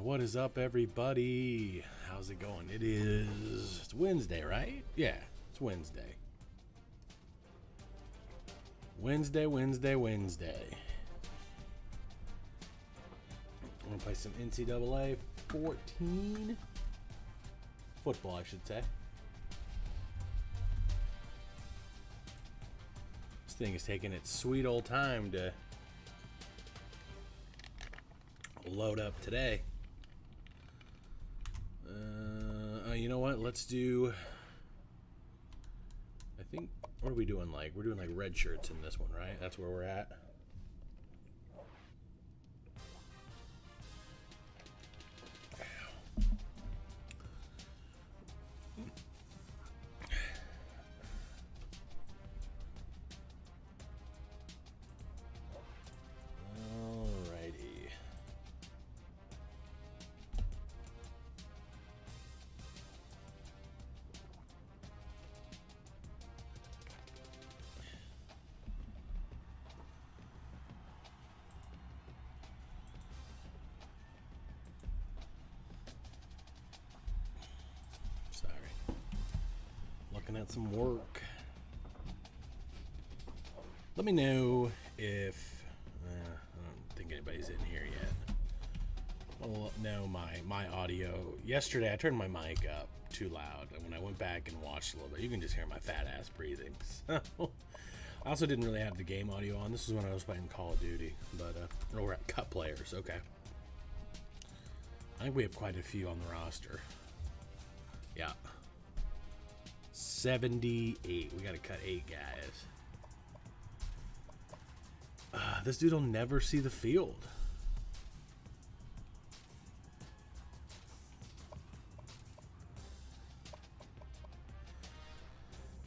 What is up, everybody? How's it going? It's Wednesday, right? Yeah, it's Wednesday. Wednesday. I'm gonna play some NCAA 14 football, I should say. This thing is taking its sweet old time to load up today. You know what? Let's do. I think. What are we doing? We're doing red shirts in this one, right? That's where we're at. At some work. Let me know if I don't think anybody's in here yet. Well, no, my audio yesterday I turned my mic up too loud, and when I went back and watched a little bit, you can just hear my fat ass breathing. So I also didn't really have the game audio on. This is when I was playing Call of Duty, but we're at cut players. Okay, I think we have quite a few on the roster. Yeah. 78. We gotta cut 8 guys. This dude will never see the field.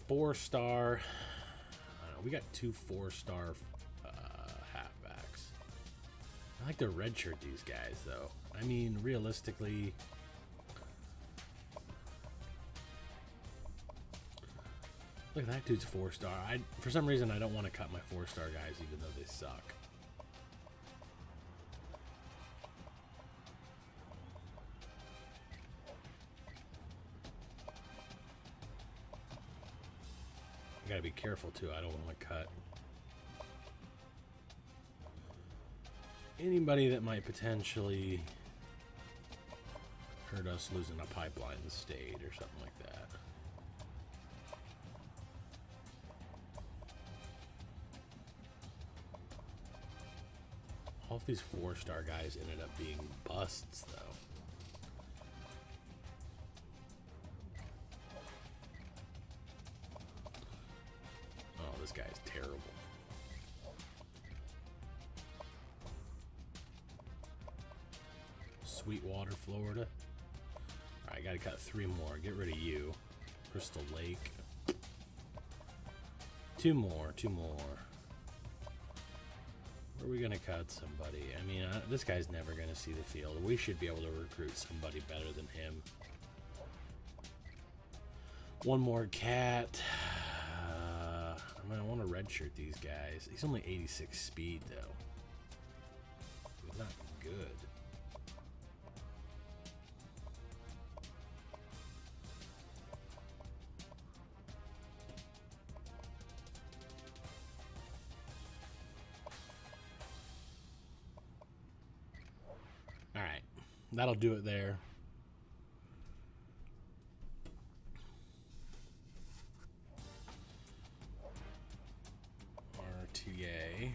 Four-star. I don't know. We got 2 4-star halfbacks. I like to redshirt these guys, though. I mean, realistically, Look at that dude's 4-star. For some reason, I don't want to cut my 4-star guys, even though they suck. I gotta be careful too. I don't want to cut anybody that might potentially hurt us losing a pipeline state or something like that. All of these 4-star guys ended up being busts, though. Oh, this guy's terrible. Sweetwater, Florida. Alright, gotta cut 3 more. Get rid of you. Crystal Lake. 2 more, 2 more. Where are we gonna cut somebody? I mean, this guy's never gonna see the field. We should be able to recruit somebody better than him. 1 more cat. I mean, I want to redshirt these guys. He's only 86 speed, though. He's not good. Alright, that'll do it there. RTA.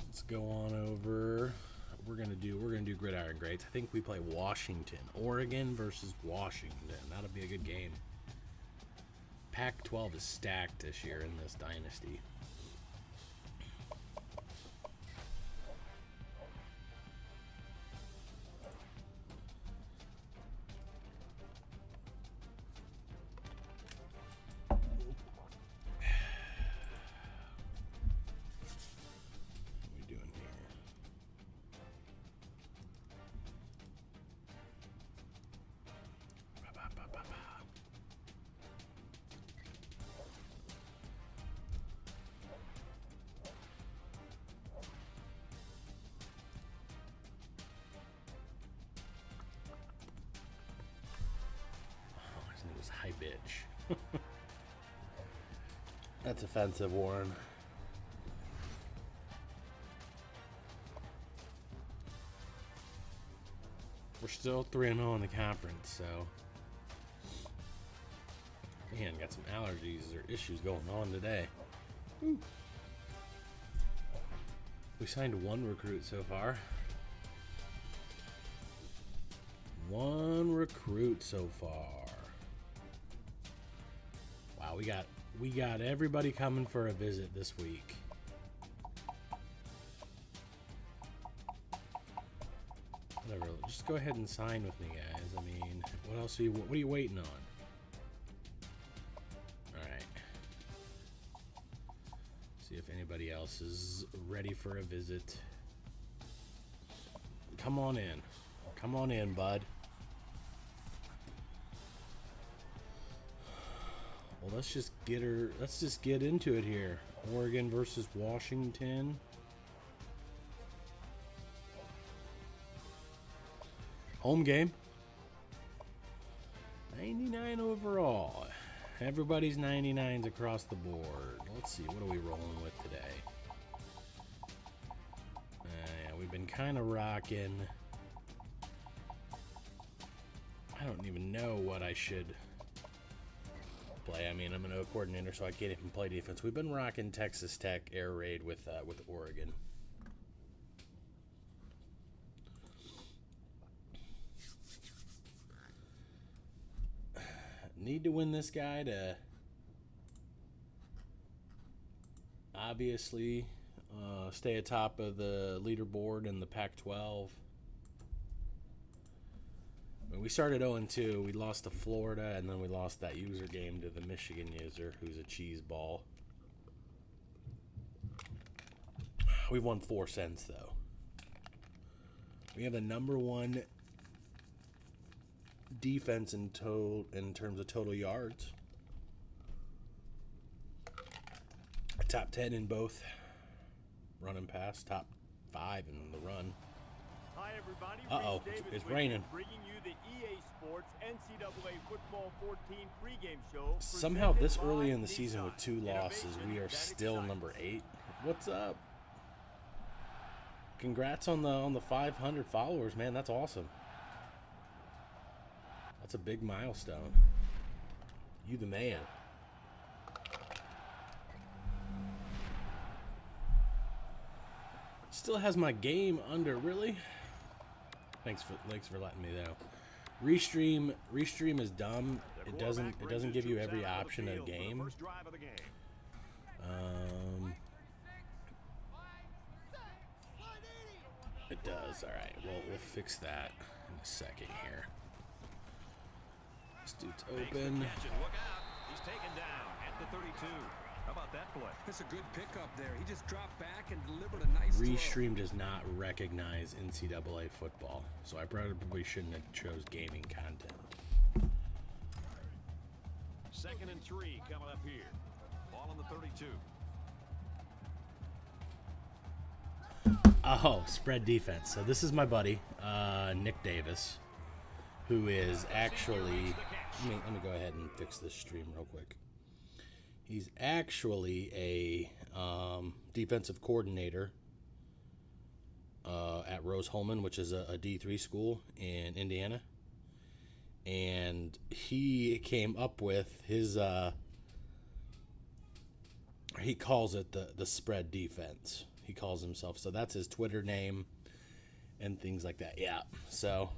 Let's go on over. We're gonna do gridiron grades. I think we play Washington, Oregon versus Washington. That'll be a good game. Pac-12 is stacked this year in this dynasty. Hi, bitch. That's offensive, Warren. We're still 3-0 in the conference, so... Man, got some allergies or issues going on today. Ooh. We signed 1 recruit so far. 1 recruit so far. Wow, we got everybody coming for a visit this week. Whatever, just go ahead and sign with me, guys. I mean, what else are you waiting on? All right. See if anybody else is ready for a visit. Come on in. Come on in, bud. Well, let's just get into it here. Oregon versus Washington. Home game. 99 overall. Everybody's 99s across the board. Let's see, what are we rolling with today? Yeah, we've been kind of rocking. I don't even know what I should play. I mean, I'm an O coordinator, so I can't even play defense. We've been rocking Texas Tech air raid with Oregon. Need to win this guy to obviously stay atop of the leaderboard in the Pac-12. When we started 0-2, we lost to Florida, and then we lost that user game to the Michigan user, who's a cheese ball. We've won 4 cents, though. We have the #1 defense in terms of total yards. Top 10 in both run and pass. Top 5 in the run. Hi everybody. Uh-oh, it's raining. Bringing you the EA Sports NCAA Football 14 pregame show. Somehow this early in the season with 2 losses, we are still number 8. What's up? Congrats on the 500 followers, man. That's awesome. That's a big milestone. You the man. Still has my game under, really? Thanks for letting me know. Restream is dumb. It doesn't give you every option of game. It does. All right. Well, we'll fix that in a second here. This dude's open. Look out. He's taken down at the 32. How about that play? That's a good pickup there. He just dropped back and delivered a nice Restream does not recognize NCAA football, so I probably shouldn't have chose gaming content. 2nd and 3 coming up here. Ball on the 32. Oh, spread defense. So this is my buddy, Nick Davis, who is actually... Let me go ahead and fix this stream real quick. He's actually a defensive coordinator at Rose-Hulman, which is a D3 school in Indiana. And he came up with his... he calls it the spread defense. He calls himself. So that's his Twitter name and things like that. Yeah. So,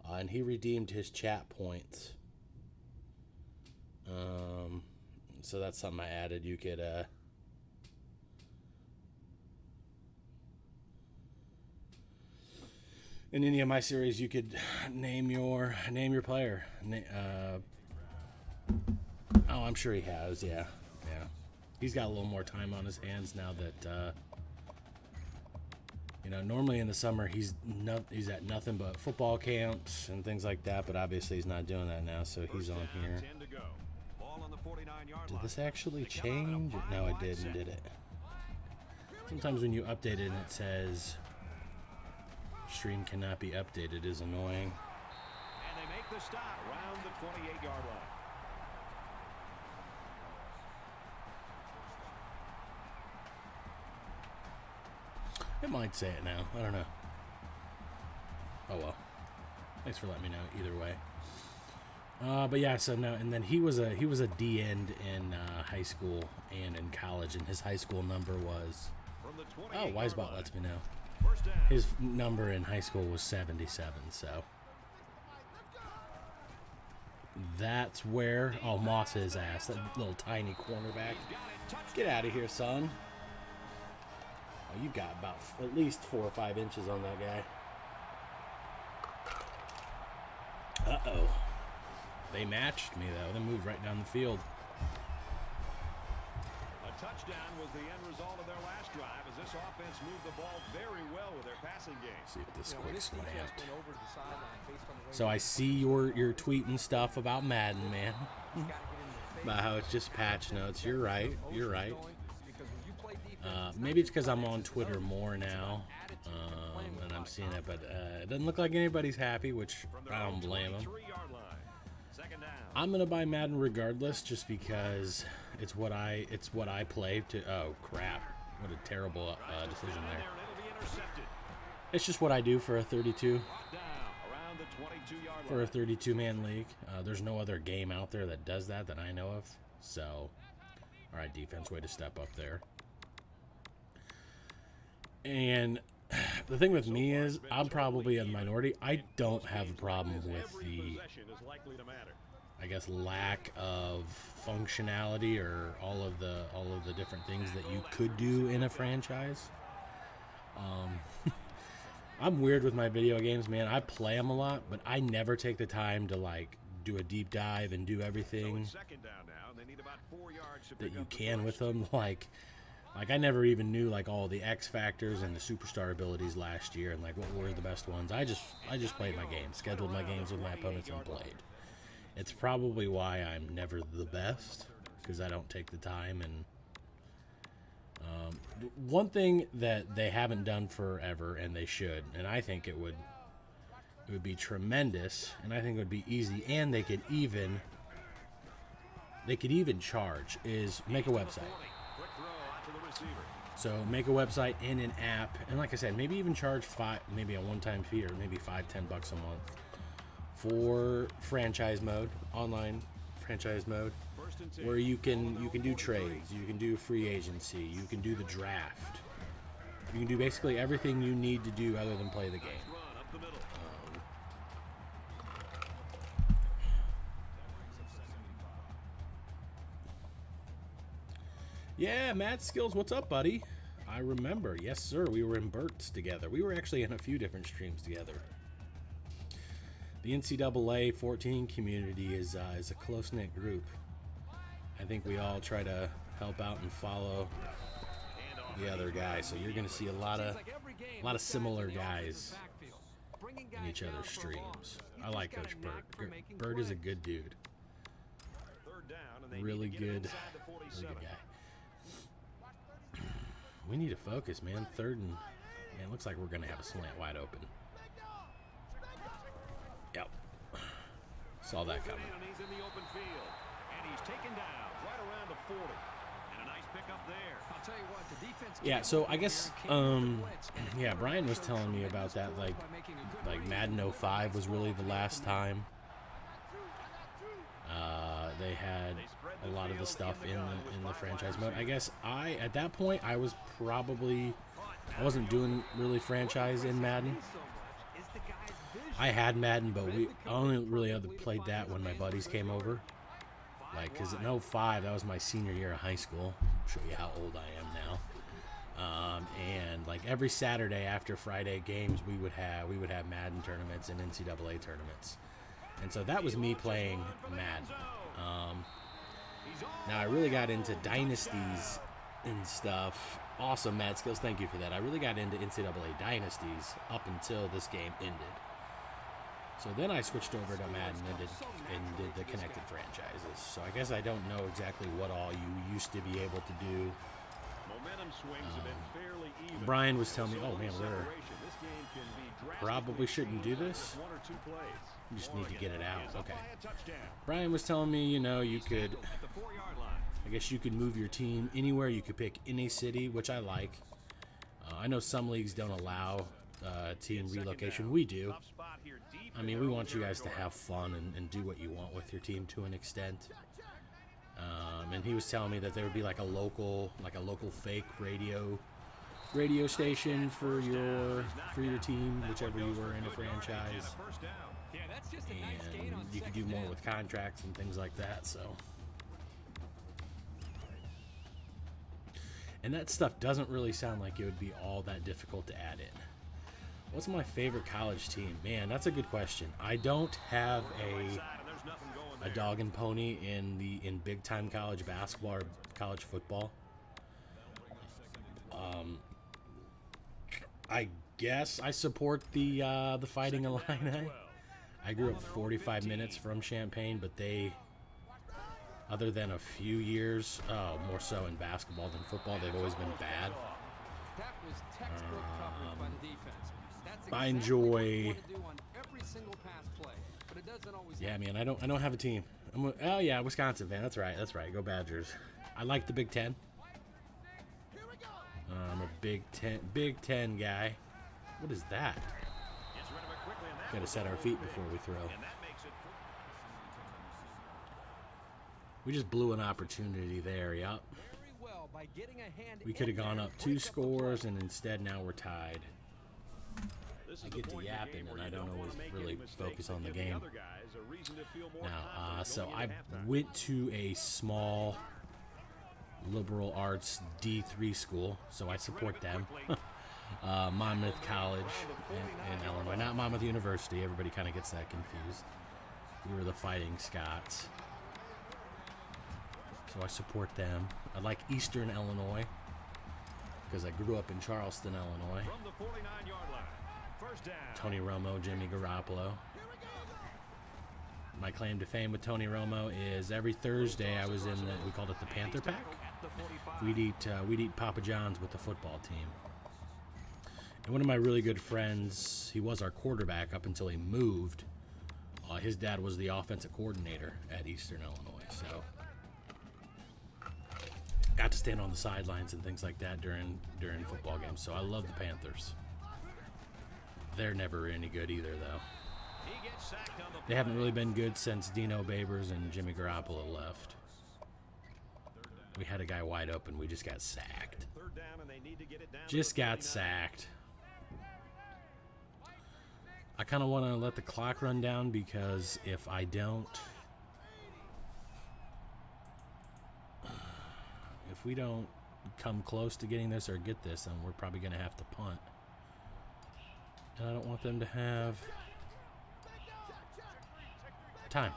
and he redeemed his chat points. So that's something I added. You could, in any of my series, you could name your player. Oh, I'm sure he has. Yeah. He's got a little more time on his hands now that, normally in the summer he's at nothing but football camps and things like that, but obviously he's not doing that now, so he's on here. Did this actually change? No, it didn't, did it? Sometimes when you update it and it says stream cannot be updated is annoying. And they make the stop around the 28-yard line. It might say it now. I don't know. Oh well. Thanks for letting me know. Either way. But yeah. So no. And then he was a D end in high school and in college, and his high school number was. Oh, Wisebot lets me know. His number in high school was 77. So. That's where. Oh, Moss his ass. That little tiny cornerback. Get out of here, son. Oh, you've got about at least 4 or 5 inches on that guy. Uh-oh. They matched me, though. They moved right down the field. A touchdown was the end result of their last drive as this offense moved the ball very well with their passing game. See if this quick slant. So I see you're tweeting stuff about Madden, man. About how it's just patch notes. You're right. You're right. Maybe it's because I'm on Twitter more now, and I'm seeing it, but it doesn't look like anybody's happy, which I don't blame them. I'm gonna buy Madden regardless, just because it's what I play. Oh crap! What a terrible decision there. It's just what I do for a 32. For a 32-man league, there's no other game out there that does that I know of. So, all right, defense, way to step up there. And the thing with me is, I'm probably a minority. I don't have a problem with the, I guess, lack of functionality or all of the different things that you could do in a franchise. I'm weird with my video games, man. I play them a lot, but I never take the time to, like, do a deep dive and do everything that you can with them. Like I never even knew, like, all the X factors and the superstar abilities last year and, like, what were the best ones. I just played my games, scheduled my games with my opponents and played. It's probably why I'm never the best, because I don't take the time. And one thing that they haven't done forever, and they should, and I think it would be tremendous, and I think it would be easy, and they could even charge, is make a website. So make a website and an app, and like I said, maybe even charge maybe a one-time fee, or maybe $5-10 a month for franchise mode, online franchise mode, where you can do trades, you can do free agency, you can do the draft, you can do basically everything you need to do other than play the game. Yeah, Matt Skills, what's up, buddy? I remember. Yes, sir. We were in Burt's together. We were actually in a few different streams together. The NCAA 14 community is a close-knit group. I think we all try to help out and follow the other guy. So you're going to see a lot of similar guys in each other's streams. I like Coach Burt. Burt is a good dude. Really good guy. We need to focus, man. Third and... Man, looks like we're going to have a slant wide open. Yep. Saw that coming. He's in the open field, and he's taken down right around the 40. And a nice pickup there. I'll tell you what, the defense... Yeah, so I guess, yeah, Brian was telling me about that, like Madden 05 was really the last time they had a lot of the stuff in the franchise mode. I guess at that point, I wasn't doing really franchise in Madden. I had Madden, but I only really played that when my buddies came over. Like, because in 05, that was my senior year of high school. I'll show you how old I am now. And like every Saturday after Friday games, we would have Madden tournaments and NCAA tournaments. And so that was me playing Madden. Now I really got into dynasties and stuff. Awesome, Mad Skills. Thank you for that. I really got into NCAA dynasties up until this game ended. So then I switched over to Madden and did the connected franchises. So I guess I don't know exactly what all you used to be able to do. Brian was telling me, oh man, we probably shouldn't do this. You just need to get it out. Okay. Brian was telling me, you could, I guess you could move your team anywhere. You could pick any city, which I like. I know some leagues don't allow team relocation. We do. I mean, we want you guys to have fun and do what you want with your team to an extent. And he was telling me that there would be like a local fake radio station for your team, whichever you were in a franchise. And you could do more with contracts and things like that. So, and that stuff doesn't really sound like it would be all that difficult to add in. What's my favorite college team? Man, that's a good question. I don't have a dog and pony in big time college basketball or college football. I guess I support the Fighting Illini. I grew up 45 minutes from Champaign, but they, other than a few years, more so in basketball than football, they've always been bad. I enjoy. Yeah, man, I don't have a team. Oh yeah, Wisconsin fan. That's right. Go Badgers. I like the Big Ten. I'm a Big Ten guy. What is that? Got to set our feet before we throw. We just blew an opportunity there. Yup. We could have gone up 2 scores, and instead now we're tied. I get to yapping, and I don't always really focus on the game. Now, so I went to a small liberal arts D3 school, so I support them. Monmouth College in Illinois. Not Monmouth University. Everybody kind of gets that confused. We were the Fighting Scots. So I support them. I like Eastern Illinois because I grew up in Charleston, Illinois. From the 49-yard line. First down. Tony Romo, Jimmy Garoppolo. My claim to fame with Tony Romo is every Thursday I was in we called it the Panther Pack. We'd eat Papa John's with the football team. And one of my really good friends, he was our quarterback up until he moved. His dad was the offensive coordinator at Eastern Illinois, so got to stand on the sidelines and things like that during football games. So I love the Panthers. They're never any good either, though. They haven't really been good since Dino Babers and Jimmy Garoppolo left. We had a guy wide open. We just got sacked. Just got sacked. I kind of want to let the clock run down because if I don't, if we don't come close to getting this or get this, then we're probably going to have to punt. And I don't want them to have time.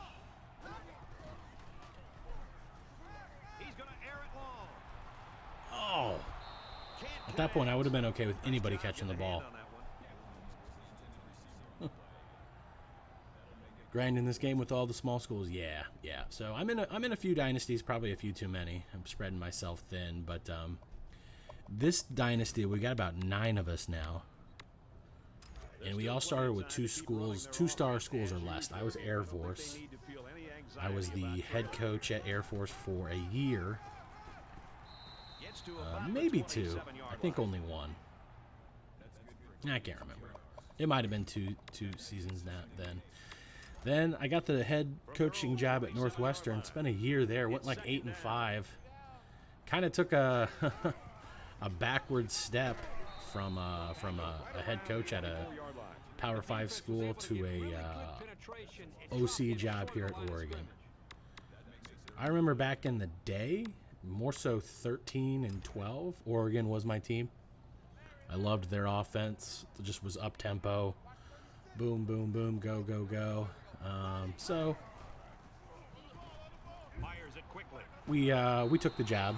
Oh. At that point, I would have been okay with anybody catching the ball. Grinding this game with all the small schools, yeah. So I'm in a few dynasties, probably a few too many. I'm spreading myself thin, but this dynasty, we got about 9 of us now. And we all started with 2-star schools or less. I was Air Force. I was the head coach at Air Force for a year. Maybe 2. I think only 1. I can't remember. It might have been two seasons then. Then I got the head coaching job at Northwestern. Spent a year there. Went like 8-5. Kind of took a backward step from a head coach at a Power 5 school to a OC job here at Oregon. I remember back in the day, more so 13 and 12, Oregon was my team. I loved their offense. It just was up tempo. Boom, boom, boom, go, go, go. So we took the job.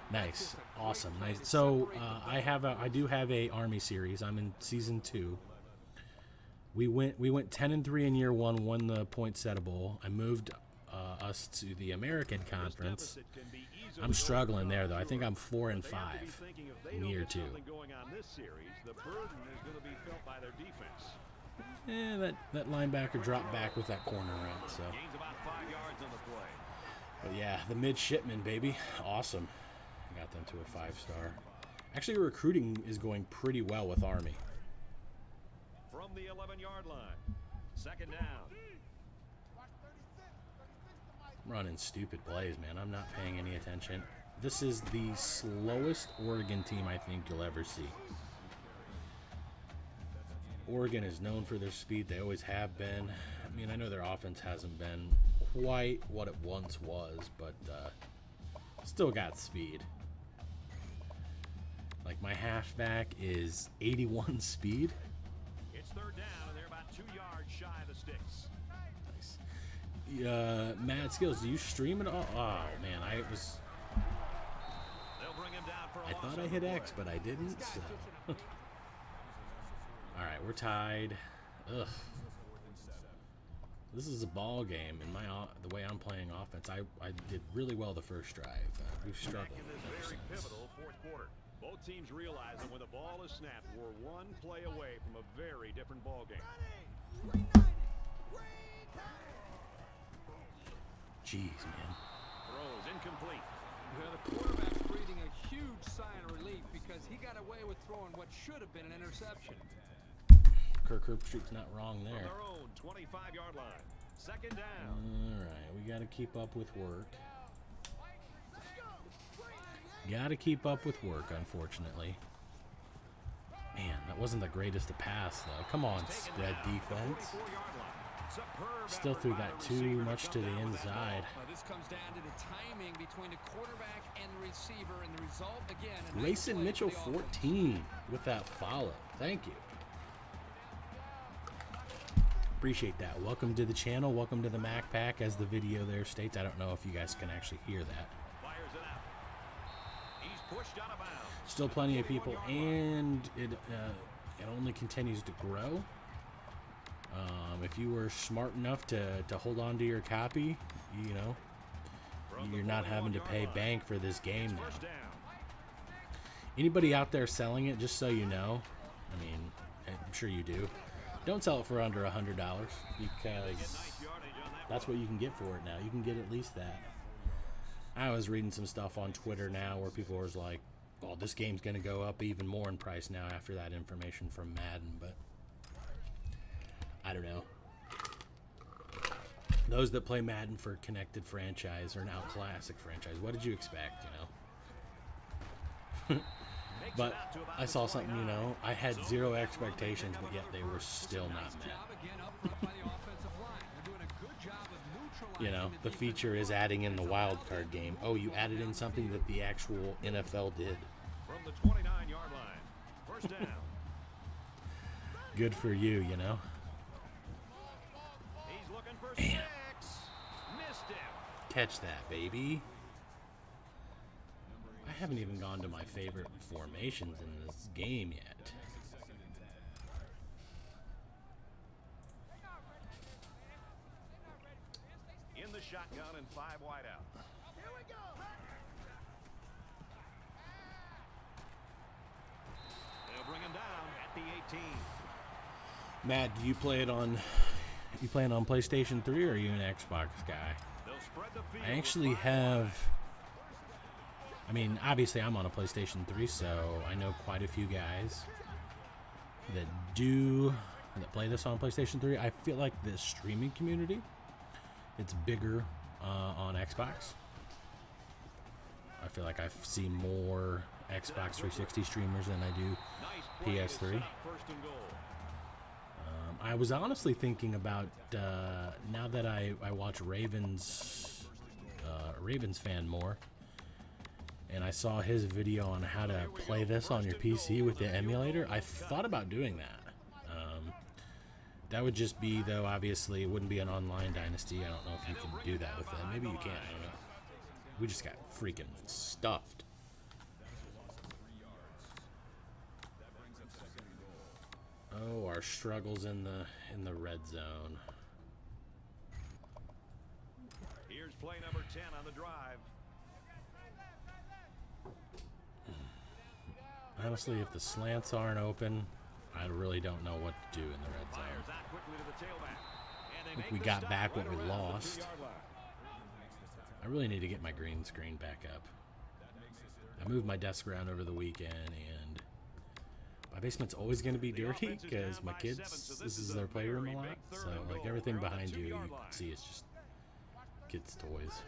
Nice, awesome, nice. So I do have a Army series. I'm in season 2. We went 10-3 in year 1. Won the Poinsettia Bowl. I moved us to the American Conference. I'm struggling there though. I think I'm 4-5 in year 2. Yeah, that linebacker dropped back with that corner route. So, but yeah, the midshipmen, baby, awesome. Got them to a 5-star. Actually, recruiting is going pretty well with Army. From the 11-yard line, second down. I'm running stupid plays, man. I'm not paying any attention. This is the slowest Oregon team I think you'll ever see. Oregon is known for their speed. They always have been. I mean, I know their offense hasn't been quite what it once was, but still got speed. Like my halfback is 81 speed. It's third down, and they're about 2 yards shy of the sticks. Nice. Mad Skills, do you stream it all? Oh man, I thought I hit X, but I didn't. So. All right, we're tied. Ugh. This is a ball game, and the way I'm playing offense, I did really well the first drive. We've struggled ever since. Pivotal fourth quarter. Both teams realize that when the ball is snapped, we're one play away from a very different ball game. Jeez, man. Throws incomplete. Well, the quarterback's breathing a huge sigh of relief because he got away with throwing what should have been an interception. Kirk Herbstreit's not wrong there. On their own 25-yard line. Second down. All right, we got to keep up with work. Got to keep up with work, unfortunately. Man, that wasn't the greatest to pass, though. Come on, spread defense. Still threw that too much to the inside. This comes down to the timing between the quarterback and the receiver, and the result again. Grayson Mitchell 14 with that follow. Thank you. Appreciate that. Welcome to the channel. Welcome to the Mac Pack, as the video there states. I don't know if you guys can actually hear that. Still plenty of people, and it only continues to grow. If you were smart enough to hold on to your copy, you know, you're not having to pay bank for this game now. Anybody out there selling it, just so you know, I mean, I'm sure you do, don't sell it for under $100, because that's what you can get for it now. You can get at least that. I was reading some stuff on Twitter now where people were like, well, this game's going to go up even more in price now after that information from Madden, but I don't know. Those that play Madden for Connected Franchise or now Classic Franchise, what did you expect, you know? But I saw something, you know, I had zero expectations, but yet they were still not met. You know, the feature is adding in the wild card game. Oh, you added in something that the actual NFL did. From the 29-yard line. First down. Good for you, you know. He's looking for Damn. 6. Missed him. Catch that, baby. I haven't even gone to my favorite formations in this game yet. In the shotgun and 5 wide out. Here we go. They'll bring him down at the 18. Matt, do you play it on? You playing on PlayStation 3 or are you an Xbox guy? They'll spread the field. I actually have. I mean, obviously, I'm on a PlayStation 3, so I know quite a few guys that play this on PlayStation 3. I feel like the streaming community, it's bigger on Xbox. I feel like I see more Xbox 360 streamers than I do PS3. I was honestly thinking about now that I watch Ravens fan more, and I saw his video on how to play this on your PC with the emulator. I thought about doing that. That would just be, though, obviously, it wouldn't be an online dynasty. I don't know if you can do that with that. Maybe you can. I don't know. We just got freaking stuffed. Oh, our struggles in the red zone. Here's play number 10 on the drive. Honestly, if the slants aren't open, I really don't know what to do in the red zone. I think we got back what we lost. I really need to get my green screen back up. I moved my desk around over the weekend, and my basement's always going to be dirty because my kids, this is their playroom a lot. So, like, everything behind you, you can see is just kids' toys.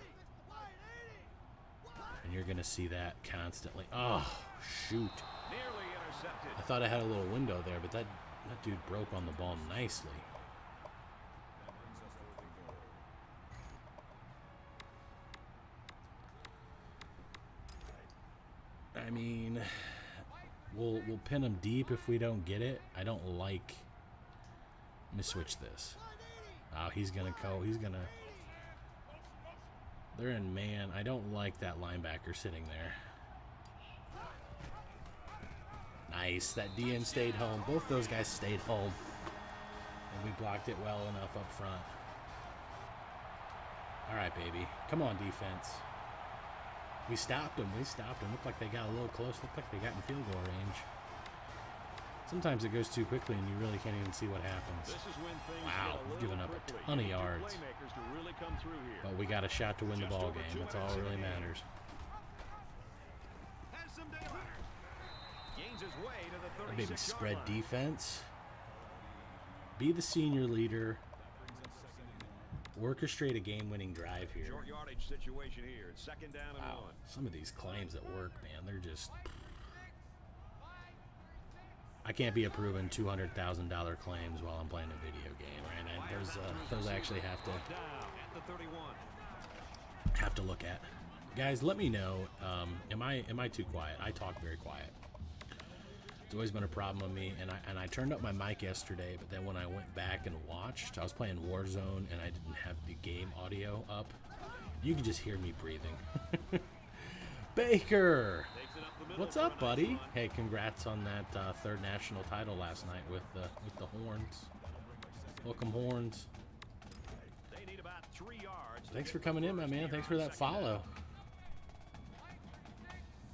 And you're going to see that constantly. Oh, shoot. I thought I had a little window there, but that dude broke on the ball nicely. I mean, we'll pin him deep if we don't get it. I don't like. Let me switch this. Oh, he's gonna go. He's gonna. They're in man. I don't like that linebacker sitting there. Nice. That DN stayed home. Both those guys stayed home. And we blocked it well enough up front. All right, baby. Come on, defense. We stopped them. We stopped them. Looked like they got a little close. Looked like they got in field goal range. Sometimes it goes too quickly and you really can't even see what happens. Wow, we've given up a ton of yards. But we got a shot to win the ball game. That's all that really matters. Maybe spread defense. Be the senior leader. Orchestrate a game-winning drive here. Short yardage situation here. It's second down and 1. Some of these claims at work, man, they're just. I can't be approving $200,000 claims while I'm playing a video game, right? Those I actually have to look at. Guys, let me know. Am I too quiet? I talk very quiet. It's always been a problem with me, and I turned up my mic yesterday, but then when I went back and watched, I was playing Warzone and I didn't have the game audio up. You can just hear me breathing. Baker, what's up, buddy? Hey, congrats on that third national title last night with the Horns. Welcome, Horns. Thanks for coming in, my man. Thanks for that follow.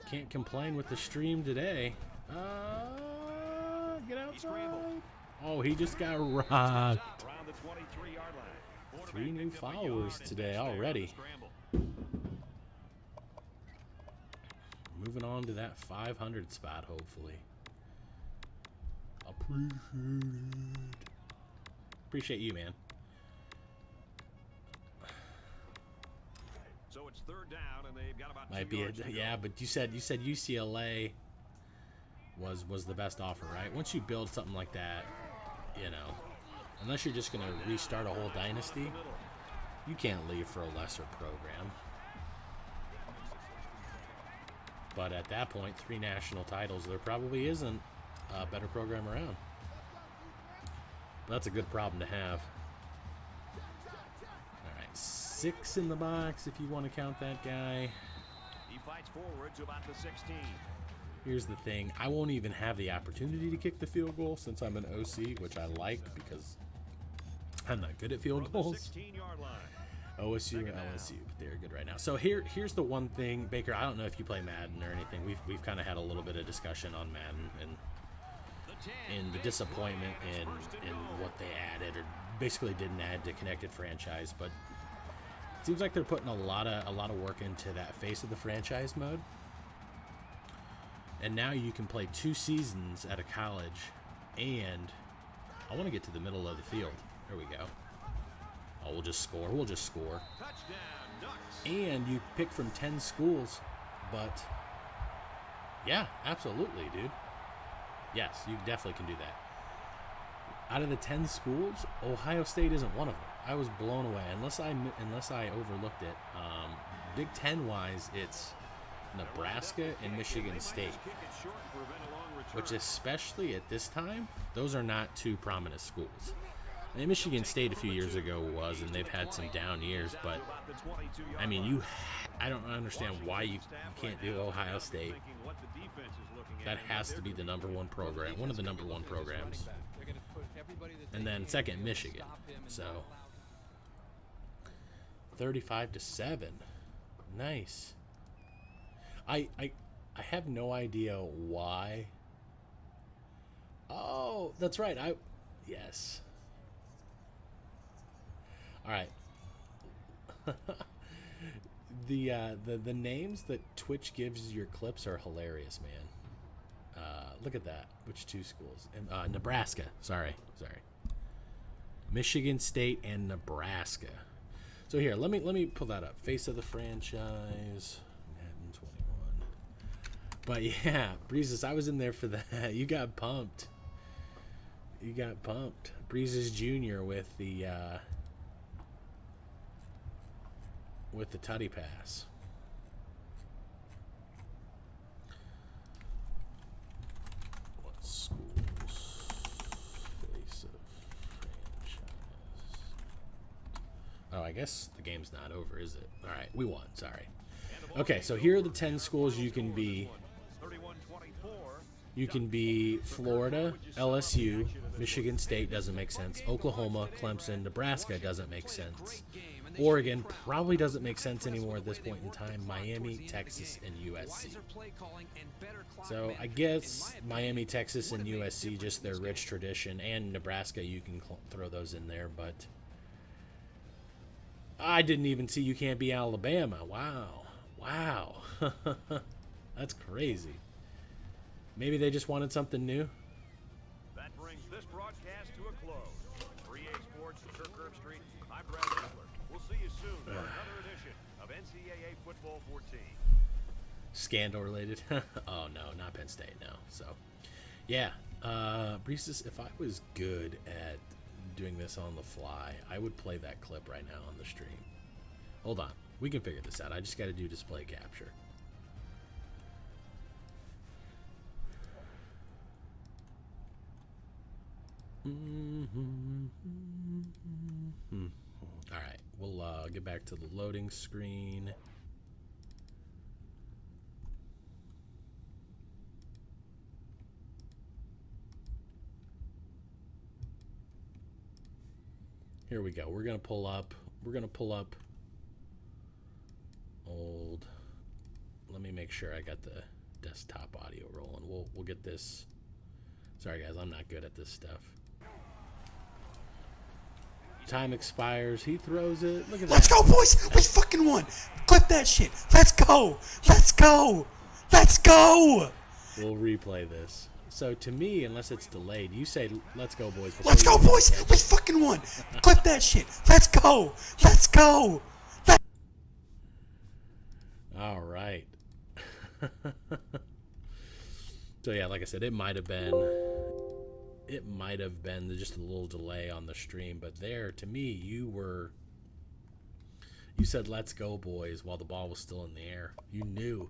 Can't complain with the stream today. Get outside. Oh, he just got rocked. 3 new followers today already. Moving on to that 500 spot, hopefully. Appreciate you, man. So it's third down, and they've got about Might be yeah, but you said UCLA was the best offer, right? Once you build something like that, you know, unless you're just gonna restart a whole dynasty, you can't leave for a lesser program. But at that point, 3 national titles, there probably isn't a better program around. But that's a good problem to have. All right, 6 in the box if you want to count that guy. He fights forward to about the 16. Here's the thing. I won't even have the opportunity to kick the field goal since I'm an OC, which I like because I'm not good at field goals. OSU or LSU, but they're good right now. So here's the one thing, Baker. I don't know if you play Madden or anything. We've kind of had a little bit of discussion on Madden and the disappointment in what they added or basically didn't add to Connected Franchise. But it seems like they're putting a lot of work into that face of the franchise mode. And now you can play 2 seasons at a college, and I want to get to the middle of the field. There we go. Oh, we'll just score. And you pick from 10 schools, but yeah, absolutely, dude. Yes, you definitely can do that. Out of the 10 schools, Ohio State isn't one of them. I was blown away. Unless I overlooked it. Big Ten wise, it's Nebraska and Michigan State, which especially at this time, those are not 2 prominent schools. And Michigan State a few years ago was, and they've had some down years, but I mean, I don't understand why you can't do Ohio State. That has to be the #1 program, one of the #1 programs. And then second, Michigan. So 35-7. Nice. I have no idea why. Oh, that's right. Yes. All right. The names that Twitch gives your clips are hilarious, man. Look at that. Which 2 schools? And Nebraska. Sorry. Michigan State and Nebraska. So here, let me pull that up. Face of the franchise. Madden 21. But yeah, Breezes, I was in there for that. You got pumped. Breezes Jr. with the tutty pass. What schools? Face of franchise. Oh, I guess the game's not over, is it? All right, we won. Sorry. Okay, so here are the 10 schools you can be. You can be Florida, LSU, Michigan State doesn't make sense, Oklahoma, Clemson, Nebraska doesn't make sense. Oregon probably doesn't make sense anymore at this point in time. Miami, Texas, and USC. So I guess Miami, Texas, and USC, just their rich tradition, and Nebraska, you can throw those in there. But I didn't even see you can't be Alabama. Wow. That's crazy. Maybe they just wanted something new. That brings this broadcast to a close. 3A Sports, Kirk Street. I'm Brad Hitler. We'll see you soon for another edition of NCAA Football 14. Scandal related? Oh no, not Penn State. No. So, yeah. Breezes, if I was good at doing this on the fly, I would play that clip right now on the stream. Hold on. We can figure this out. I just got to do display capture. All right. We'll get back to the loading screen. Here we go. We're gonna pull up old. Let me make sure I got the desktop audio rolling. We'll get this. Sorry guys, I'm not good at this stuff. Time expires. He throws it. Look at that. Let's go, boys! We fucking won! Clip that shit! Let's go! Let's go! Let's go! We'll replay this. So to me, unless it's delayed, you say "Let's go, boys." Let's go, boys! We fucking won! Clip that shit! Let's go! Let's go! All right. So yeah, like I said, it might have been just a little delay on the stream, but there, to me, you said "Let's go, boys" while the ball was still in the air. You knew.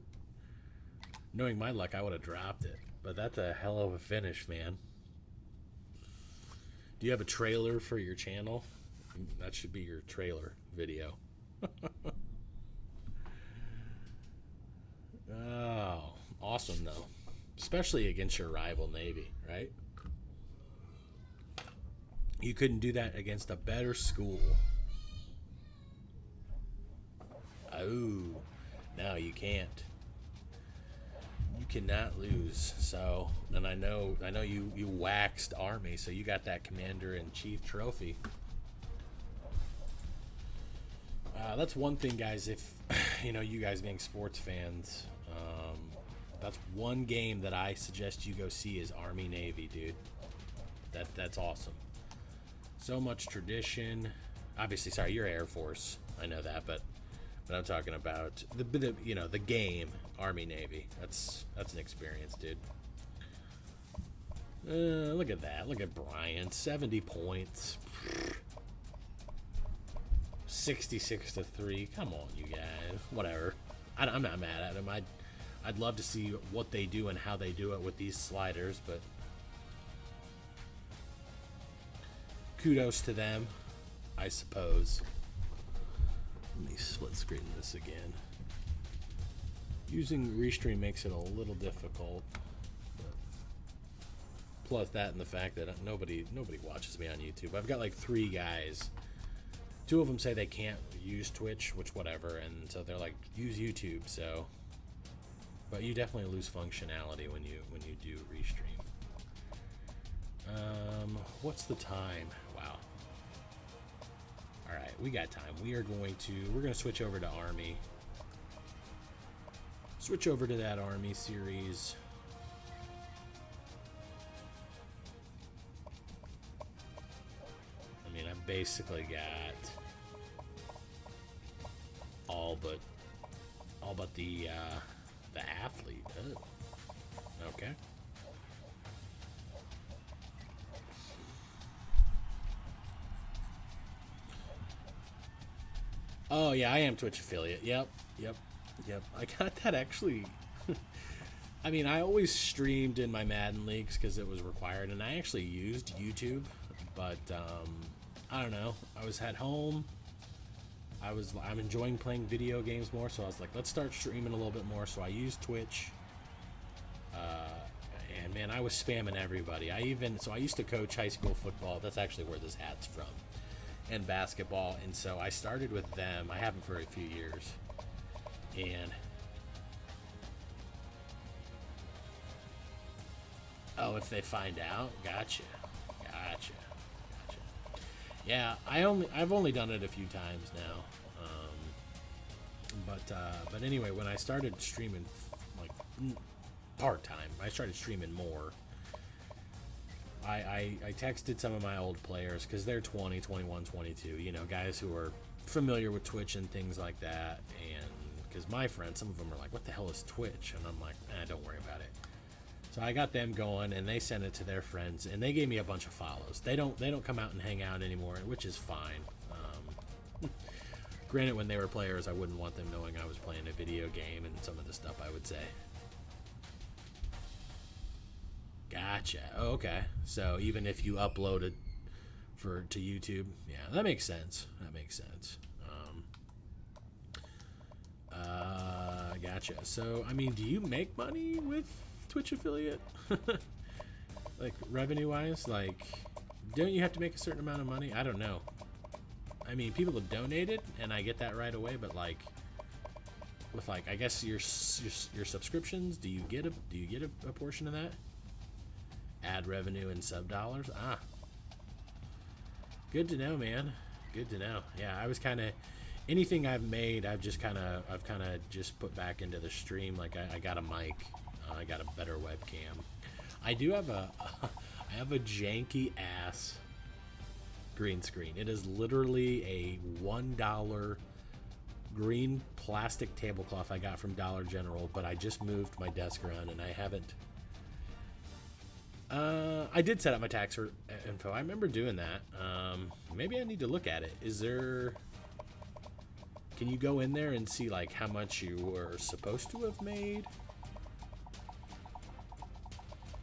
Knowing my luck, I would have dropped it. But that's a hell of a finish, man. Do you have a trailer for your channel? That should be your trailer video. Oh, awesome, though. Especially against your rival Navy, right? You couldn't do that against a better school. Oh, no, you can't. You cannot lose. So, and I know you waxed Army, so you got that Commander-in-Chief trophy. That's one thing, guys. If you guys being sports fans, that's one game that I suggest you go see is Army Navy, dude. That's awesome. So much tradition. Obviously, sorry, you're Air Force. I know that, but I'm talking about the game Army Navy. That's an experience, dude. Look at that. Look at Bryant. 70 points. 66-3. Come on, you guys. Whatever. I'm not mad at them. I'd love to see what they do and how they do it with these sliders, but kudos to them, I suppose. Let me split screen this again. Using Restream makes it a little difficult. Plus that and the fact that nobody watches me on YouTube. I've got like 3 guys. 2 of them say they can't use Twitch, which whatever, and so they're like, use YouTube. So, but you definitely lose functionality when you do Restream. What's the time? Wow. All right, we got time. We're going to switch over to Army. Switch over to that Army series. I mean, I've basically got all but the athlete. Okay. Oh yeah, I am Twitch affiliate. Yep. I got that actually. I mean, I always streamed in my Madden leagues because it was required, and I actually used YouTube, but I don't know. I was at home. I'm enjoying playing video games more, so I was like, let's start streaming a little bit more. So I used Twitch, and man, I was spamming everybody. I used to coach high school football. That's actually where this hat's from, and basketball. And so I started with them. I haven't for a few years, and oh, if they find out, gotcha. Yeah, I've only done it a few times now, but anyway, when I started streaming like part-time, I started streaming more. I texted some of my old players because they're 20, 21, 22, guys who are familiar with Twitch and things like that, and because my friends, some of them are like, what the hell is Twitch? And I'm like, don't worry about it. So I got them going, and they sent it to their friends, and they gave me a bunch of follows. They don't come out and hang out anymore, which is fine. Granted, when they were players, I wouldn't want them knowing I was playing a video game and some of the stuff I would say. Gotcha. Oh, okay. So even if you upload it to YouTube, yeah, that makes sense. That makes sense. Gotcha. So, I mean, do you make money with Twitch affiliate? Like, revenue-wise? Like, don't you have to make a certain amount of money? I don't know. I mean, people have donated, and I get that right away, but, like, with, like, I guess your subscriptions, do you get a portion of that? Ad revenue and sub dollars? Ah. Good to know, man. Good to know. Yeah, I was kind of... Anything I've made, I've kind of just put back into the stream. Like I got a mic, I got a better webcam. I do have I have a janky ass green screen. It is literally a $1 green plastic tablecloth I got from Dollar General, but I just moved my desk around and I haven't. I did set up my tax info. I remember doing that. Maybe I need to look at it. Is there? Can you go in there and see like how much you were supposed to have made?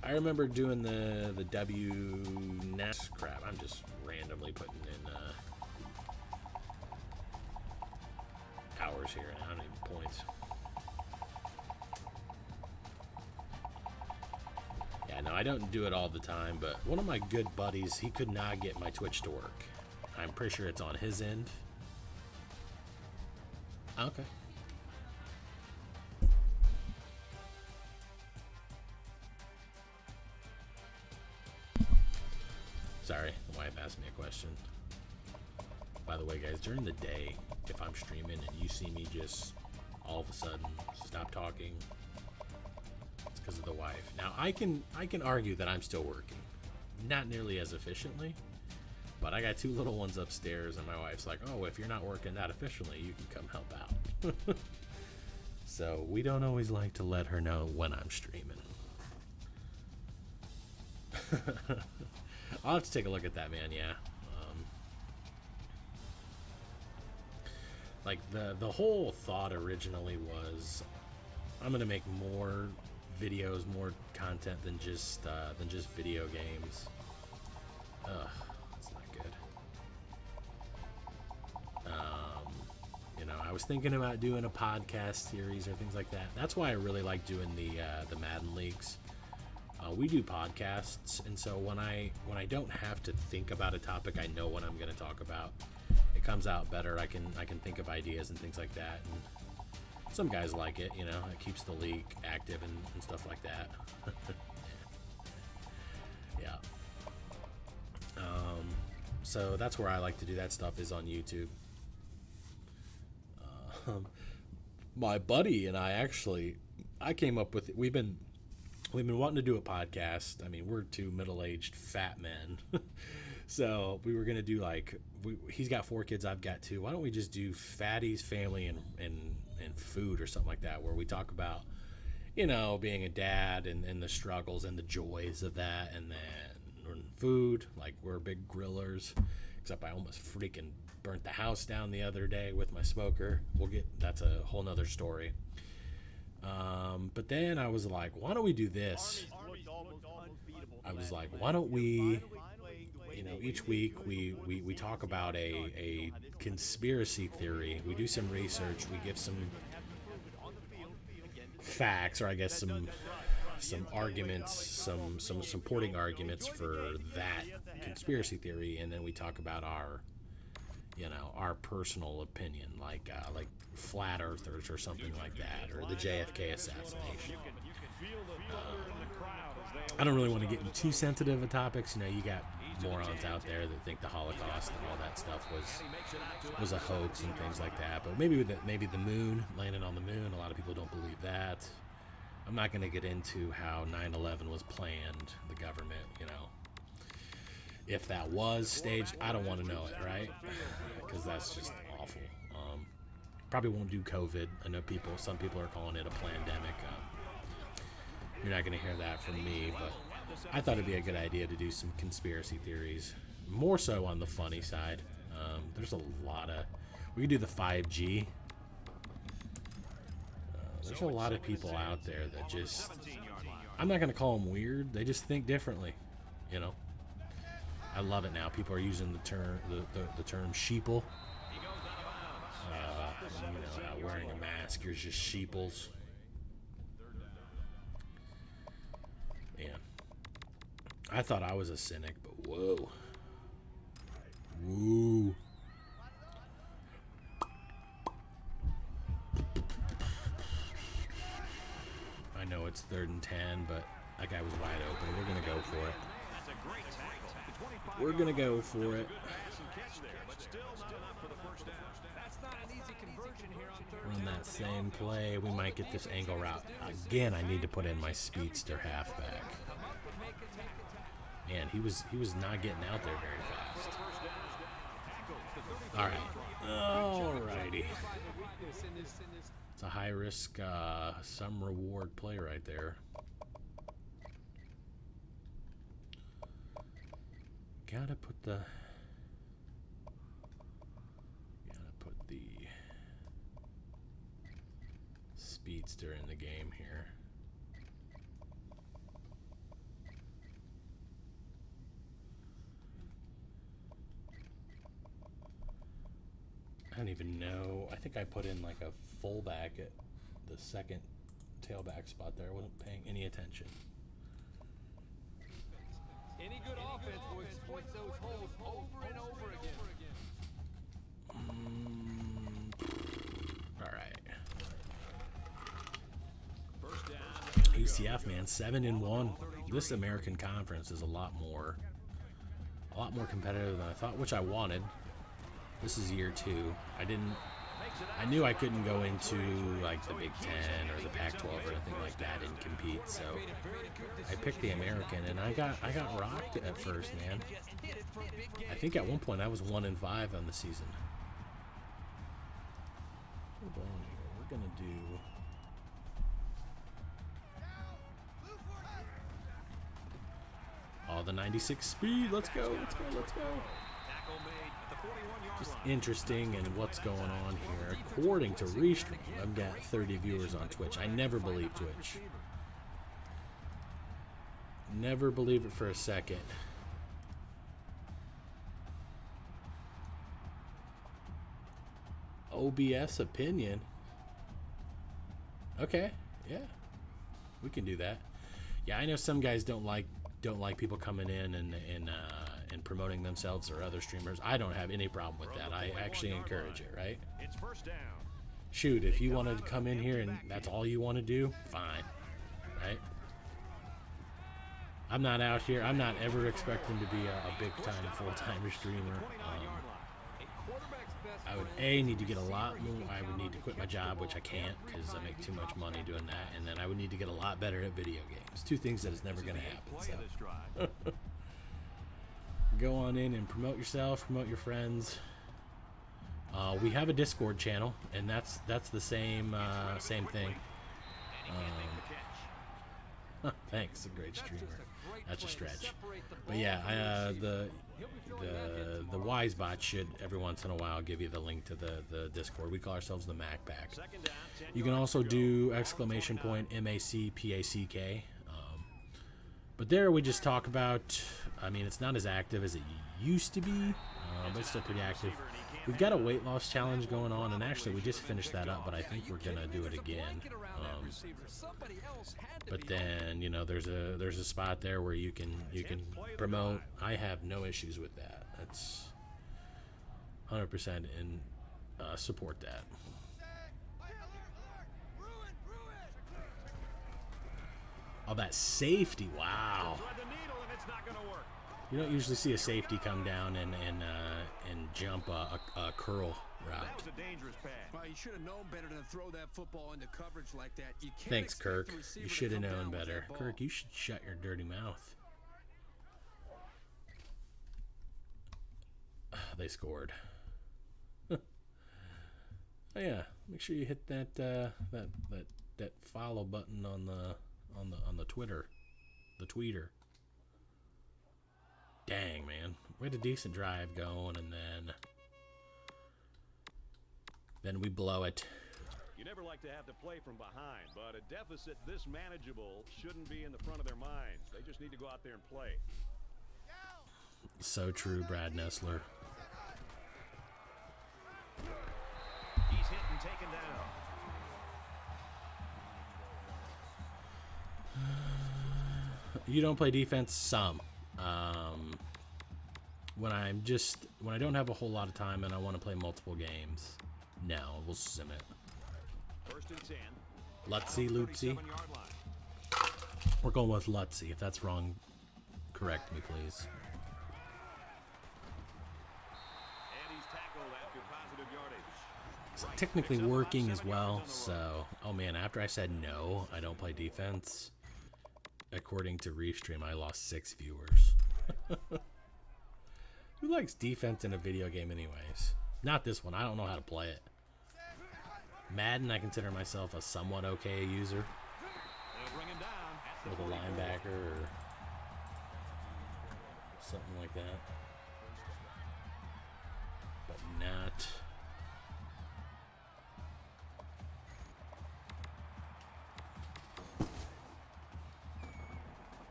I remember doing the WNES crap. I'm just randomly putting in hours here, and I don't even points. Yeah, no, I don't do it all the time, but one of my good buddies, he could not get my Twitch to work. I'm pretty sure it's on his end. Okay. Sorry, the wife asked me a question. By the way, guys, during the day, if I'm streaming and you see me just all of a sudden stop talking, it's because of the wife. Now, I can argue that I'm still working. Not nearly as efficiently, but I got 2 little ones upstairs, and my wife's like, oh, if you're not working that efficiently, you can come help out. So we don't always like to let her know when I'm streaming. I'll have to take a look at that, man, yeah. Like, the whole thought originally was, I'm going to make more videos, more content than just video games. Ugh. You know, I was thinking about doing a podcast series or things like that. That's why I really like doing the Madden leagues. We do podcasts, and so when I don't have to think about a topic, I know what I'm going to talk about. It comes out better. I can think of ideas and things like that. And some guys like it, you know. It keeps the league active and stuff like that. Yeah. So that's where I like to do that stuff, is on YouTube. My buddy and I came up with, we've been wanting to do a podcast. I mean, we're 2 middle-aged fat men. So we were going to do like, he's got 4 kids, I've got 2. Why don't we just do Fatty's Family and Food or something like that, where we talk about, you know, being a dad and the struggles and the joys of that. And then food, like we're big grillers, except I almost freaking burnt the house down the other day with my smoker. That's a whole nother story. But then I was like, why don't we do this? I was like, why don't we, you know, each week we talk about a conspiracy theory. We do some research. We give some facts, or I guess some arguments, some supporting arguments for that conspiracy theory, and then we talk about our personal opinion, like flat earthers or something like that, or the JFK assassination. I don't really want to get into too sensitive of topics. You know, you got morons out there that think the Holocaust and all that stuff was a hoax and things like that. But maybe the moon, landing on the moon, a lot of people don't believe that. I'm not going to get into how 9/11 was planned, the government, you know. If that was staged, I don't want to know it, right? Because that's just awful. Probably won't do COVID. I know some people are calling it a pandemic. You're not going to hear that from me, but I thought it'd be a good idea to do some conspiracy theories. More so on the funny side. There's a lot of... We could do the 5G. There's a lot of people out there that just... I'm not going to call them weird. They just think differently, you know. I love it now. People are using the term sheeple. Not wearing a mask. You're just sheeples. Man, I thought I was a cynic, but whoa. Woo. I know it's 3rd and 10, but that guy was wide open. We're going to go for it. We're going to go for it. Run that same play. We might get this angle route. Again, I need to put in my speedster halfback. Man, he was not getting out there very fast. All right. Alrighty. It's a high risk, some reward play right there. Gotta put the speedster in the game here. I don't even know. I think I put in like a fullback at the second tailback spot there. I wasn't paying any attention. Any good offense will exploit those holes over and over again. All right. UCF, man, 7-1. This American Conference is a lot more competitive than I thought, which I wanted. This is year 2. I knew I couldn't go into like the Big Ten or the Pac-12 or anything like that and compete, so I picked the American, and I got rocked at first, man. I think at one point I was 1-5 on the season. Hold on here. We're gonna do. Oh, the 96 speed. Let's go. Let's go. Let's go. Just interesting and what's going on here. According to Restream, I've got 30 viewers on Twitch. I never believe Twitch. Never believe it for a second. OBS opinion. Okay, yeah, we can do that. Yeah, I know some guys don't like people coming in and promoting themselves or other streamers. I don't have any problem with that. I actually encourage it, right? It's first down. Shoot, if you wanted to come in here and that's all you want to do, fine, right? I'm not out here. I'm not ever expecting to be a big-time, full-time streamer. I would need to get a lot more. I would need to quit my job, which I can't because I make too much money doing that. And then I would need to get a lot better at video games. 2 things that is never going to happen. So. Go on in and promote yourself, promote your friends. We have a Discord channel, and that's the same thing. Thanks, a great streamer. That's a stretch. But yeah, the Wisebot should every once in a while give you the link to the Discord. We call ourselves the Mac Pack. You can also do !MACPACK. But there we just talk about. I mean, it's not as active as it used to be, but it's still pretty active. We've got a weight loss challenge going on, and actually we just finished that up, but I think we're gonna do it again. But then there's a spot there where you can promote. I have no issues with that. That's 100% in support that. Oh, that safety! Wow. You don't usually see a safety come down and jump a curl route. Well, you should have known better than to throw that football into coverage like that. You can't Thanks, expect Kirk. the receiver You to should have come known down with better. that ball. Kirk, you should shut your dirty mouth. They scored. Oh yeah, make sure you hit that follow button on on the Twitter, the tweeter. Dang, man, we had a decent drive going, and then we blow it. You never like to have to play from behind, but a deficit this manageable shouldn't be in the front of their minds. They just need to go out there and play. So true, Brad Nessler. He's hit and taken down. You don't play defense? Some. When I don't have a whole lot of time and I want to play multiple games, no, we'll sim it. First and 10. Lutzy, Lutsy. We're going with Lutzy. If that's wrong, correct me, please. And he's tackled after positive yardage. It's technically working as well, so... Oh, man, after I said no, I don't play defense, according to Restream, I lost 6 viewers. Who likes defense in a video game anyways? Not this one. I don't know how to play it. Madden, I consider myself a somewhat okay user. They'll bring him down at the With a 44. linebacker or something like that. But not...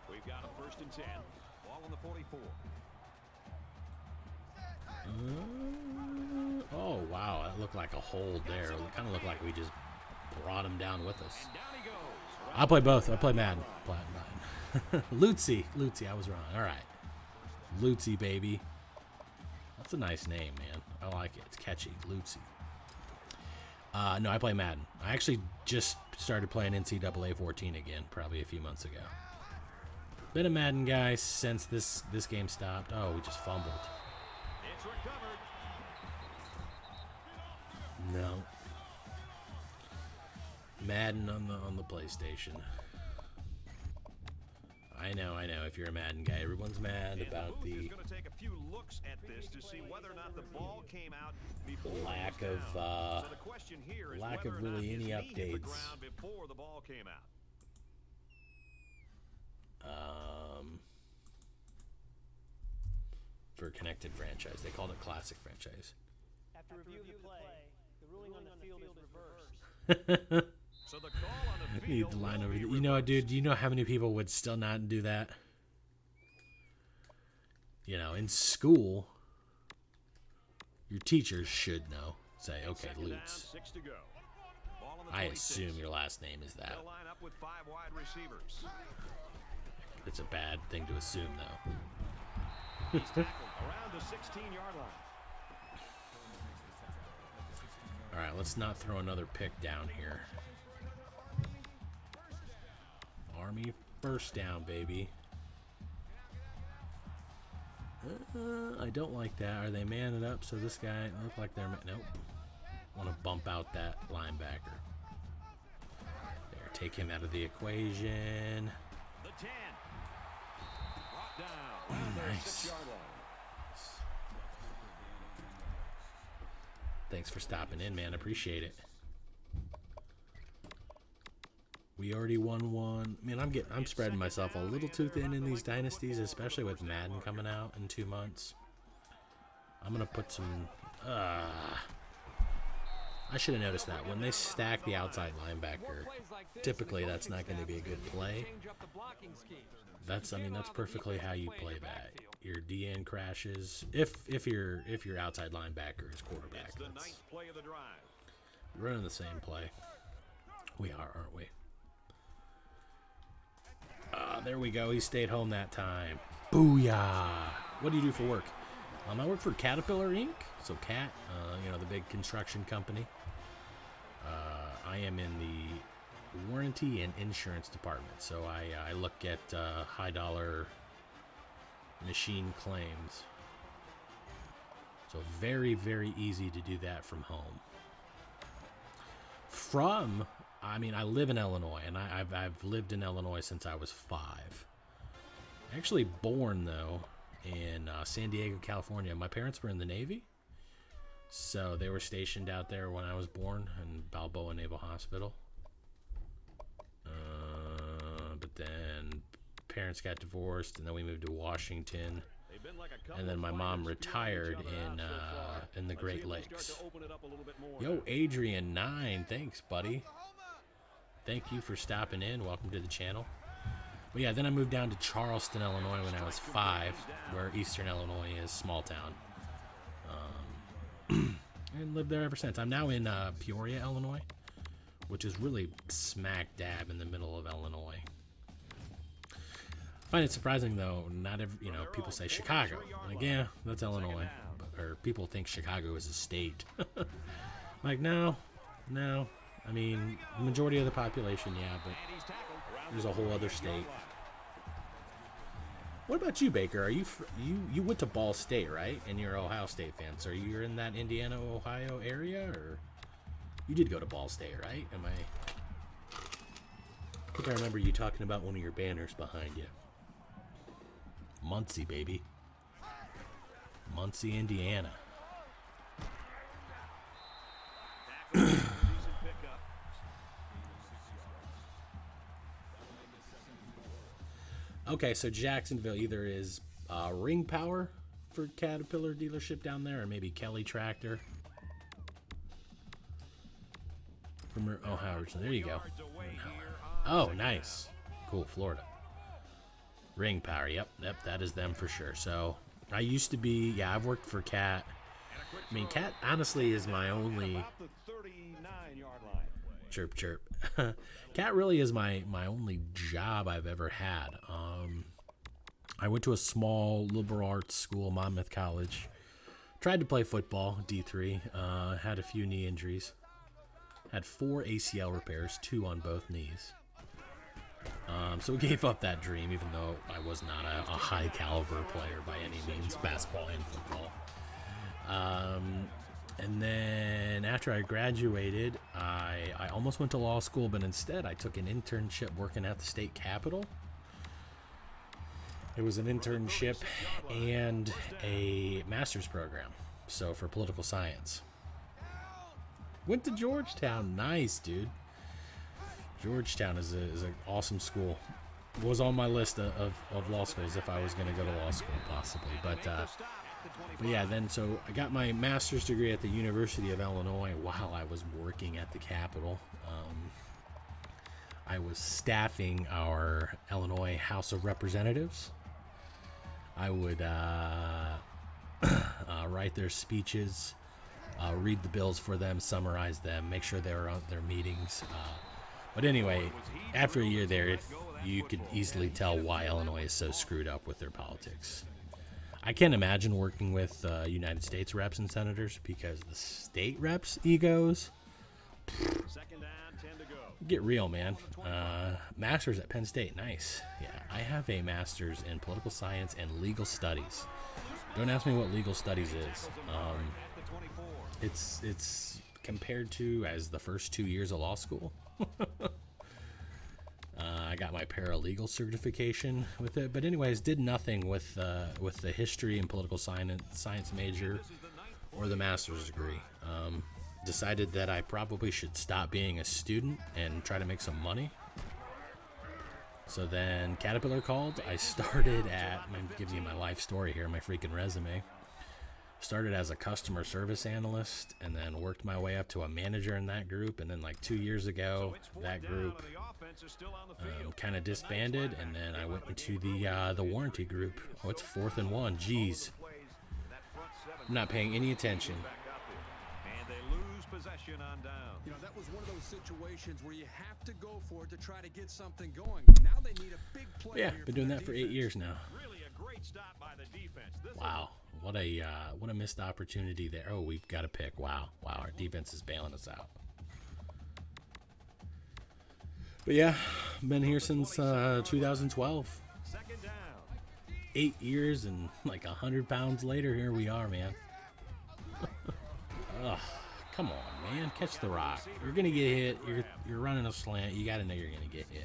We've got a first and 10. Ball on the 44. Oh, wow. That looked like a hold there. It kind of looked like we just brought him down with us. And down he goes. I play both. I play Madden. Lutsy. Lutsy, I was wrong. All right. Lutsy, baby. That's a nice name, man. I like it. It's catchy. Lutsy. No, I play Madden. I actually just started playing NCAA 14 again, probably a few months ago. Been a Madden guy since this game stopped. Oh, we just fumbled. It's recovered. No. Madden on the PlayStation. I know. If you're a Madden guy, everyone's mad And about the booth the is going to take a few looks at this to see whether or not the ball came out before it lack was of down. So the question here is lack whether of or not really his any knee hit the updates. ground before the ball came out. For a connected franchise. They called it classic franchise. After review of the play, the ruling on the field is reversed. So the call on the Need field the line will over. be You know, reversed. dude. Do you know how many people would still not do that? You know, in school, your teachers should know. Say, okay, Second down, Lutz. 6 to go. Ball on the I 26. assume your last name is that. They'll line up with 5 wide receivers. It's a bad thing to assume, though. He's tackled around the 16-yard line. All right, let's not throw another pick down here. Army first down, baby. I don't like that. Are they manning up? So this guy look like they're nope. Want to bump out that linebacker. There, take him out of the equation. The 10. Brought down around their Nice. 6-yard line. Thanks for stopping in, man. Appreciate it. We already won one. Man, I'm spreading myself a little too thin in these dynasties, especially with Madden coming out in 2 months. I'm gonna put some. I should have noticed that when they stack the outside linebacker, typically that's not going to be a good play. That's perfectly how you play that. Your DN crashes if your outside linebacker is quarterback. It's the 9th play of the drive. We're running the same play. We are, aren't we? There we go. He stayed home that time. Booyah! What do you do for work? I work for Caterpillar Inc. So Cat, the big construction company. I am in the warranty and insurance department. So I look at high dollar machine claims. So very, very easy to do that from home. I live in Illinois, and I've lived in Illinois since I was 5. Actually born, though, in San Diego, California. My parents were in the Navy, so they were stationed out there when I was born in Balboa Naval Hospital. but then parents got divorced, and then we moved to Washington. And then my mom retired in the Great Lakes. Yo, Adrian 9, thanks, buddy. Thank you for stopping in. Welcome to the channel. But yeah, then I moved down to Charleston, Illinois when I was 5, where Eastern Illinois is, small town. And lived there ever since. I'm now in Peoria, Illinois, which is really smack dab in the middle of Illinois. I find it surprising, though, not every, people say Chicago. Like, yeah, that's Illinois. Or people think Chicago is a state. Like, no. I mean, the majority of the population, yeah, but there's a whole other state. What about you, Baker? Are you went to Ball State, right? And you're an Ohio State fan. So you're in that Indiana, Ohio area, or you did go to Ball State, right? I think I remember you talking about one of your banners behind you. Muncie, baby. Muncie, Indiana. Okay, so Jacksonville either is Ring Power for Caterpillar dealership down there, or maybe Kelly Tractor. From Ohio originally. There you go. Oh, nice. Cool, Florida. Ring Power, yep, that is them for sure. So I used to be, yeah, I've worked for Cat. I mean, Cat honestly is my only chirp. Cat really is my only job I've ever had. I went to a small liberal arts school, Monmouth College. Tried to play football, D3. Had a few knee injuries. Had 4 ACL repairs, 2 on both knees. So we gave up that dream, even though I was not a high caliber player by any means, basketball and football. And then after I graduated, I almost went to law school, but instead I took an internship working at the state capitol. It was an internship and a master's program, so for political science. Went to Georgetown. Nice, dude. Georgetown is an awesome school. Was on my list of law schools if I was going to go to law school, possibly. But yeah, then so I got my master's degree at the University of Illinois while I was working at the Capitol. I was staffing our Illinois House of Representatives. I would write their speeches, read the bills for them, summarize them, make sure they were on their meetings. But anyway, after a year there, you could easily tell why Illinois is so screwed up with their politics. I can't imagine working with United States reps and senators because the state reps' egos. Get real, man. Master's at Penn State, nice. Yeah, I have a master's in political science and legal studies. Don't ask me what legal studies is. It's compared to as the first 2 years of law school. I got my paralegal certification with it, but anyways, did nothing with the history and political science major or the master's degree. Decided that I probably should stop being a student and try to make some money. So then Caterpillar called. I started I'm giving you my life story here, my freaking resume. Started as a customer service analyst and then worked my way up to a manager in that group. And then like 2 years ago, that group kind of disbanded, and then I went into the warranty group. Oh, it's 4th and 1. Jeez. I'm not paying any attention. And they lose possession on down. That was one of those situations where you have to go for it to try to get something going. Now they need a big play. Yeah, been doing that for 8 years now. Really a great stop by the defense. Wow. What a missed opportunity there. Oh, we've got a pick. Wow, our defense is bailing us out. But yeah, been here since 2012. 8 years and like 100 pounds later, here we are, man. Ugh, come on, man, catch the rock. You're gonna get hit. You're running a slant. You gotta know you're gonna get hit.